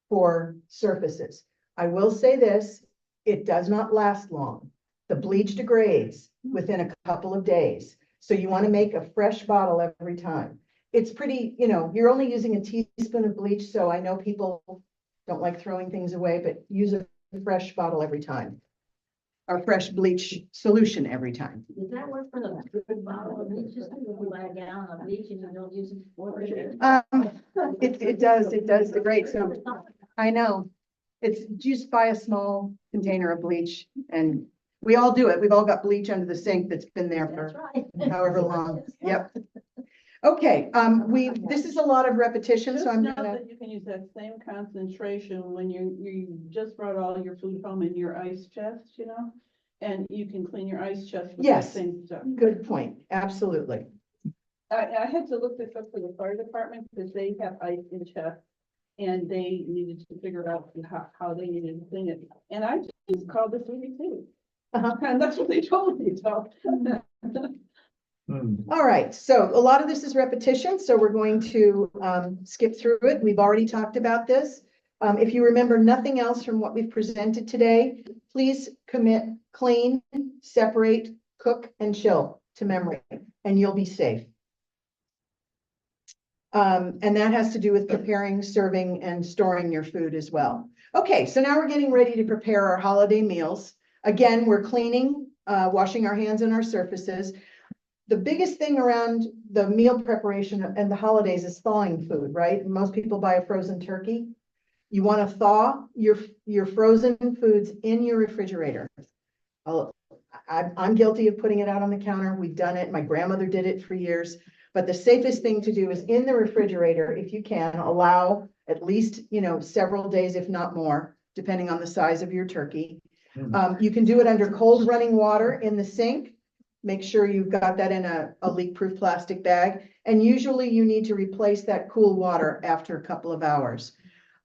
for surfaces. I will say this, it does not last long. The bleach degrades within a couple of days. So you want to make a fresh bottle every time. It's pretty, you're only using a teaspoon of bleach, so I know people don't like throwing things away, but use a fresh bottle every time. Or fresh bleach solution every time. Does that work for the food bottle? It's just a gallon of bleach and you don't use it for it. It does degrade some. I know. It's just buy a small container of bleach, and we all do it. We've all got bleach under the sink that's been there for however long. Yep. Okay, this is a lot of repetition, so Just I'm know gonna, that you can use that same concentration when you just brought all your food home in your ice chest, And you can clean your ice chest with the Yes. same stuff. Good point, absolutely. I had to look this up for the fire department because they have ice in chests. And they needed to figure out how they needed to clean it. And I just called the CDC. Uh-huh. And that's what they told me, so. All right, so a lot of this is repetition, so we're going to skip through it. We've already talked about this. If you remember nothing else from what we've presented today, please commit, clean, separate, cook, and chill to memory, and you'll be safe. And that has to do with preparing, serving, and storing your food as well. Okay, so now we're getting ready to prepare our holiday meals. Again, we're cleaning, washing our hands and our surfaces. The biggest thing around the meal preparation and the holidays is thawing food, right? Most people buy a frozen turkey. You want to thaw your frozen foods in your refrigerator. I'm guilty of putting it out on the counter. We've done it. My grandmother did it for years. But the safest thing to do is in the refrigerator, if you can, allow at least, several days, if not more, depending on the size of your turkey. You can do it under cold running water in the sink. Make sure you've got that in a leak-proof plastic bag. And usually you need to replace that cool water after a couple of hours.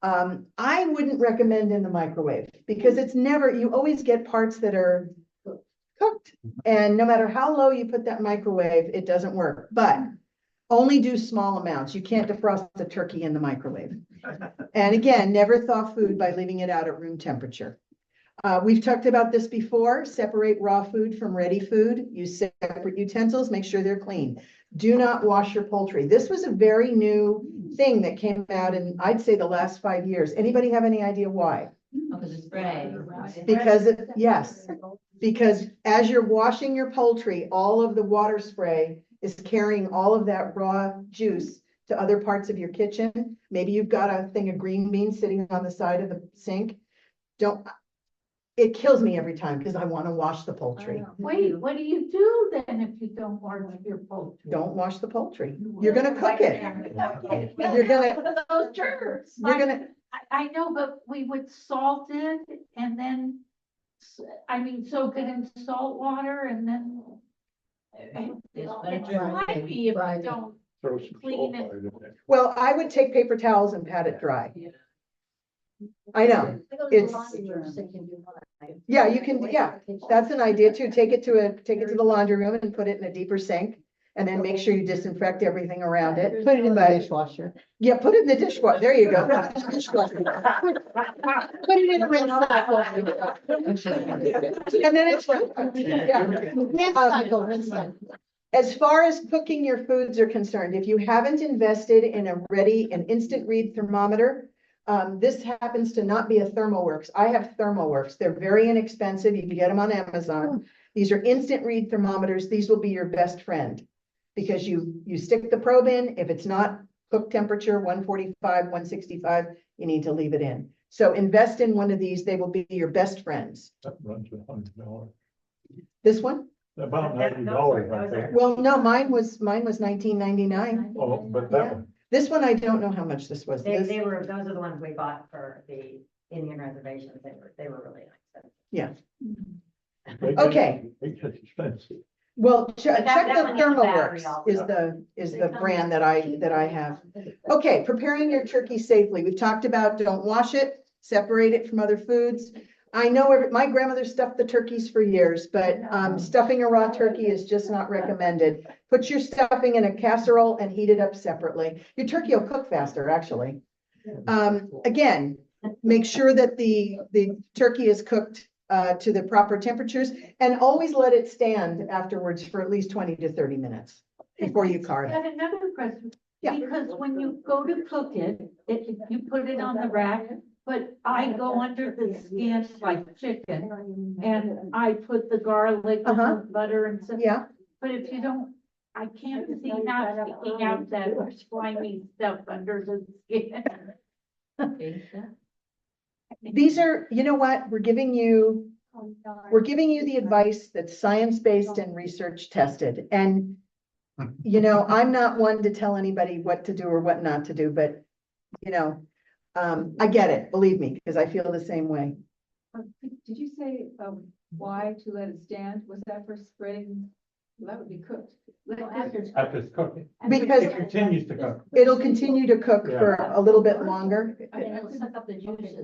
I wouldn't recommend in the microwave because you always get parts that are cooked. And no matter how low you put that microwave, it doesn't work. But only do small amounts. You can't defrost the turkey in the microwave. And again, never thaw food by leaving it out at room temperature. We've talked about this before. Separate raw food from ready food. Use separate utensils. Make sure they're clean. Do not wash your poultry. This was a very new thing that came out in, I'd say, the last 5 years. Anybody have any idea why? Because it's spray. Yes, because as you're washing your poultry, all of the water spray is carrying all of that raw juice to other parts of your kitchen. Maybe you've got a thing of green beans sitting on the side of the sink. It kills me every time because I want to wash the poultry. Wait, what do you do then if you don't wash your poultry? Don't wash the poultry. You're gonna cook it. You're gonna, Those germs. you're gonna, I know, but we would salt it and then, soak it in salt water and then. Yes, but It's it's slimy if you don't. Throw some Clean it. sulfide in there. well, I would take paper towels and pat it dry. I know. Yeah, you can, that's an idea too. Take it to the laundry room and put it in a deeper sink. And then make sure you disinfect everything around it. Put it in the dishwasher. Yeah, put it in the dishwasher. There you go. Dishwasher. Put it in the rinse cycle. And then it's. Yeah. Rinse cycle, rinse cycle. As far as cooking your foods are concerned, if you haven't invested in an instant read thermometer, this happens to not be a ThermoWorks. I have ThermoWorks. They're very inexpensive. You can get them on Amazon. These are instant read thermometers. These will be your best friend because you stick the probe in. If it's not cook temperature, 145, 165, you need to leave it in. So invest in one of these. They will be your best friends. That runs $100. This one? About $90, I think. Well, no, mine was $19.99. Oh, but that one. This one, I don't know how much this was. Those This- are the ones we bought for the Indian reservations. They were really nice. Yeah. They get- Okay. They get expensive. Well, check that the one needs a battery ThermoWorks is the brand that I have. Okay, preparing your turkey safely. We've talked about don't wash it, separate it from other foods. I know my grandmother stuffed the turkeys for years, but stuffing a raw turkey is just not recommended. Put your stuffing in a casserole and heat it up separately. Your turkey will cook faster, actually. Again, make sure that the turkey is cooked to the proper temperatures and always let it stand afterwards for at least 20 to 30 minutes before you carve. I have another question. Yeah. Because when you go to cook it, you put it on the rack, but I go under the skin like chicken and I put the garlic and the butter and stuff. Yeah, But if you don't, I can't see not sticking out that slimy stuff under the skin. these are, you know what, we're giving you the advice that's science-based and research tested. And, I'm not one to tell anybody what to do or what not to do, but, I get it, believe me, because I feel the same way. Did you say, Why to let it stand? Was that for spreading? Well, that would be cooked. After it's cooking. Because It continues to cook. it'll continue to cook for a little bit longer. And it'll suck up the juices.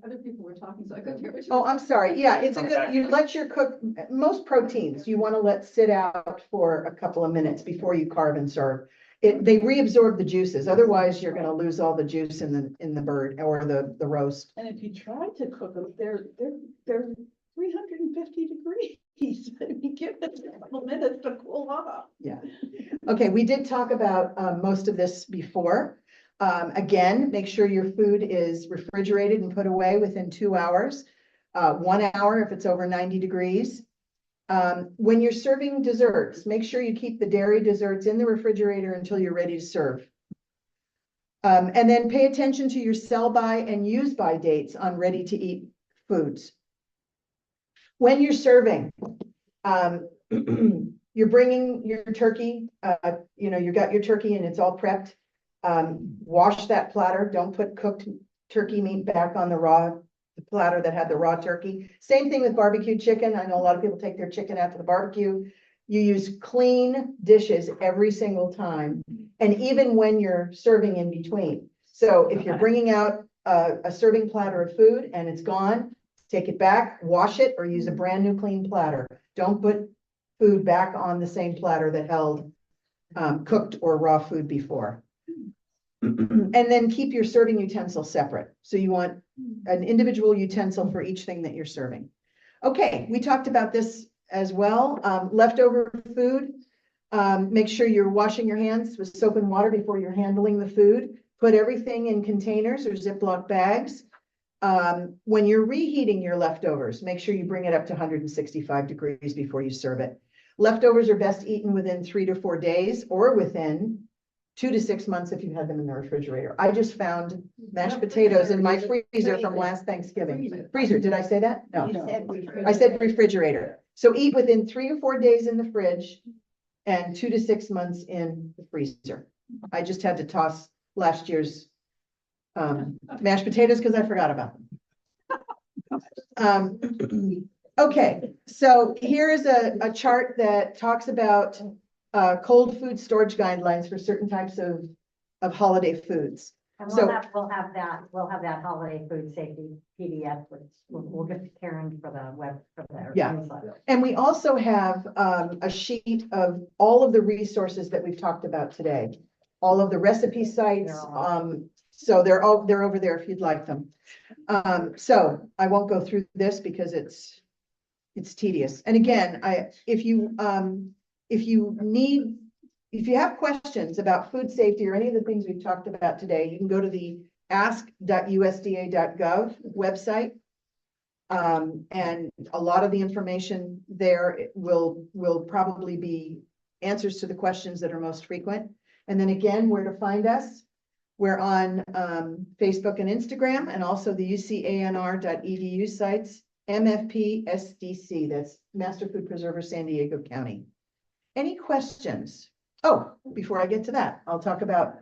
Other people were talking, so I couldn't hear what you. Oh, I'm sorry. Yeah, it's a good, you let your cook, most proteins, you want to let sit out for a couple of minutes before you carve and serve. They reabsorb the juices. Otherwise, you're going to lose all the juice in the bird or the roast. And if you try to cook them, they're 350 degrees. You give it a couple minutes to cool off. Yeah. Okay, we did talk about most of this before. Again, make sure your food is refrigerated and put away within 2 hours. 1 hour if it's over 90 degrees. When you're serving desserts, make sure you keep the dairy desserts in the refrigerator until you're ready to serve. And then pay attention to your sell by and use by dates on ready to eat foods. When you're serving, you're bringing your turkey, you got your turkey and it's all prepped. Wash that platter. Don't put cooked turkey meat back on the platter that had the raw turkey. Same thing with barbecue chicken. I know a lot of people take their chicken out to the barbecue. You use clean dishes every single time. And even when you're serving in between. So if you're bringing out a serving platter of food and it's gone, take it back, wash it, or use a brand new clean platter. Don't put food back on the same platter that held cooked or raw food before. And then keep your serving utensils separate. So you want an individual utensil for each thing that you're serving. Okay, we talked about this as well. Leftover food, make sure you're washing your hands with soap and water before you're handling the food. Put everything in containers or Ziploc bags. When you're reheating your leftovers, make sure you bring it up to 165 degrees before you serve it. Leftovers are best eaten within 3 to 4 days or within 2 to 6 months if you had them in the refrigerator. I just found mashed potatoes in my freezer from last Thanksgiving. Freezer, did I say that? No, I said refrigerator. So eat within 3 or 4 days in the fridge and 2 to 6 months in the freezer. I just had to toss last year's mashed potatoes because I forgot about them. Okay, so here is a chart that talks about cold food storage guidelines for certain types of holiday foods. And So- we'll have that holiday food safety PDF, which we'll get to Karen for the Yeah. newsletter. And we also have a sheet of all of the resources that we've talked about today. All of the recipe sites, so they're over there if you'd like them. So I won't go through this because it's tedious. And again, if you have questions about food safety or any of the things we've talked about today, you can go to the ask.usda.gov website. And a lot of the information there will probably be answers to the questions that are most frequent. And then again, where to find us. We're on Facebook and Instagram, and also the UCANR.edu sites, MFP SDC, that's Master Food Preserver San Diego County. Any questions? Oh, before I get to that, I'll talk about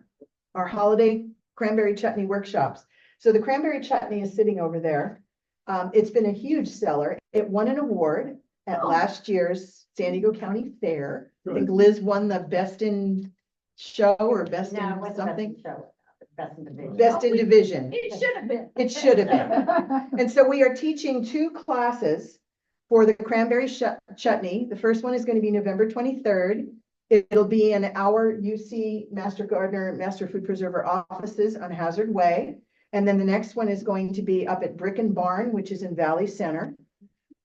our holiday cranberry chutney workshops. So the cranberry chutney is sitting over there. It's been a huge seller. It won an award at last year's San Diego County Fair. I think Liz won the best in show or best No, it in wasn't something. best in show, best in division. Best in division. It should have been. It should have been. And so we are teaching 2 classes for the cranberry chutney. The first one is going to be November 23rd. It'll be in our UC Master Gardener, Master Food Preserver offices on Hazard Way. And then the next one is going to be up at Brick and Barn, which is in Valley Center.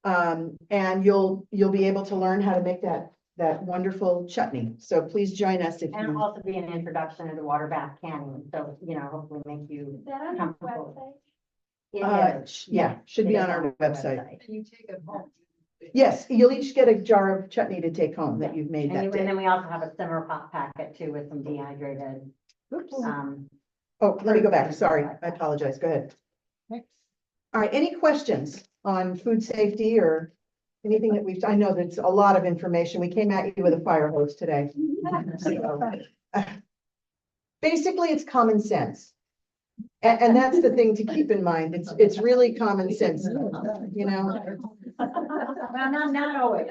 And you'll be able to learn how to make that wonderful chutney. So please join us if And you. also be an introduction to the water bath canning, so, hopefully make you comfortable. It is. Yeah, should It be is on our website. You take it home. Yes, you'll each get a jar of chutney to take home that you've made that And day. then we also have a simmer pot packet too with some dehydrated, Oops. um, Oh, let me go back. Sorry, I apologize. Go ahead. Thanks. All right, any questions on food safety or anything that I know that's a lot of information. We came at you with a fire hose today. So, basically, it's common sense. And that's the thing to keep in mind. It's really common sense, you know? Well, not always.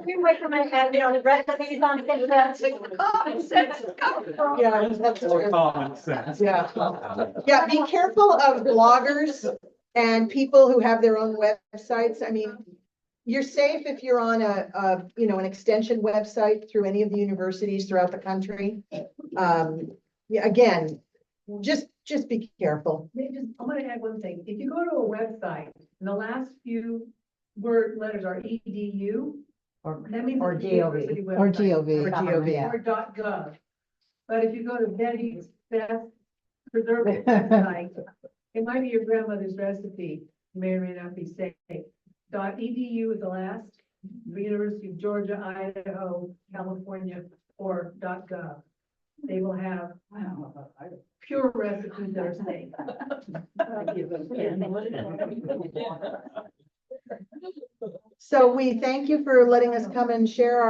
We wait for my, you know, the recipes on Pinterest. Common sense is coming from. Yeah, that's true. Common sense. Yeah. Yeah, be careful of bloggers and people who have their own websites. I mean, you're safe if you're on you know, an extension website through any of the universities throughout the country. Yeah, again, just be careful. I'm gonna add one thing. If you go to a website and the last few letters are edu, Or, that means. or it's a GOV. university Or website. GOV. Or GOV. Or .gov. But if you go to Betty's Best Preserved website, it might be your grandmother's recipe, may or may not be safe. .edu is the last, the University of Georgia, Idaho, California, or .gov. They will have pure recipes that are safe. So we thank you for letting us come and share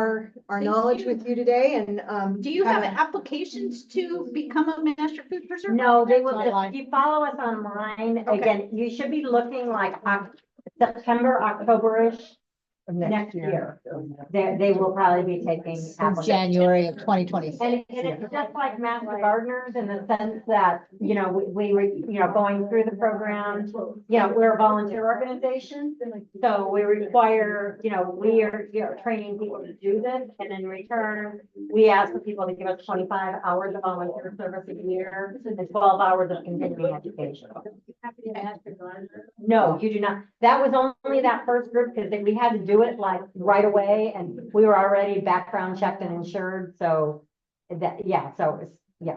our knowledge with you today and, Do you have applications to become a master food preserver? No, they will, Online. if you follow us online, again, you should be looking like September, October-ish Of next year. They will probably be taking. Since applications. January of 2026. And it's just like Master Gardeners in the sense that, you know, we were, you know, going through the program, you know, we're a volunteer organization. So we require, you know, we are, you know, training people to do this, and in return, we ask for people to give us 25 hours of volunteer service a year and 12 hours of continuing education. No, you do not. That was only that first group because we had to do it like right away, and we were already background checked and insured, so that, yeah, so it's, yeah.